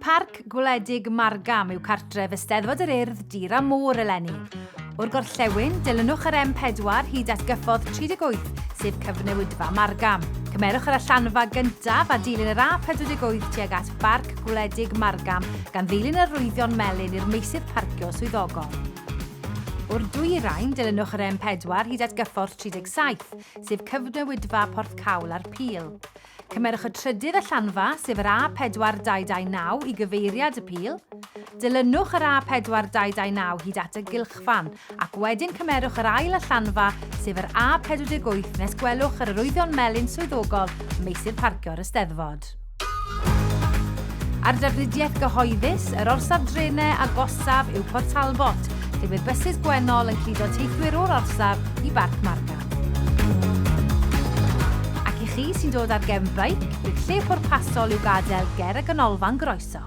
Parc gwledig Margam yw cartref Eisteddfod yr Urdd dir a môr eleni. O'r gorllewin, dilynwch yr M4 hyd at gyffordd 38, sef cyfnewidfa Margam. Cymerwch yr allanfa gyntaf a dilyn yr A48 tuag at Parc gwledig Margam gan ddilyn yr arwyddion melyn i'r meysydd parcio swyddogol. O'r dwyrain, dilynwch yr M4 hyd at gyffordd 37, sef cyfnewidfa Porthcawl a'r Pîl. Cymerwch y trydydd allanfa, sef yr A4229 i gyfeiriad y Pîl. Dilynwch yr A4229 hyd at y gylchfan ac wedyn cymerwch yr ail allanfa, sef yr A48 nes gwelwch yr arwyddion melyn swyddogol meysydd parcio'r Eisteddfod. Ar drafnidiaeth gyhoeddus, yr orsaf drenau agosaf yw Port Talbot, lle bydd bysys gwennol yn cludo teithwyr o'r orsaf i Parc Margam. Ac i chi sy'n dod ar gefn beic, bydd lle pwrpasol i'w gadael ger y ganolfan groeso.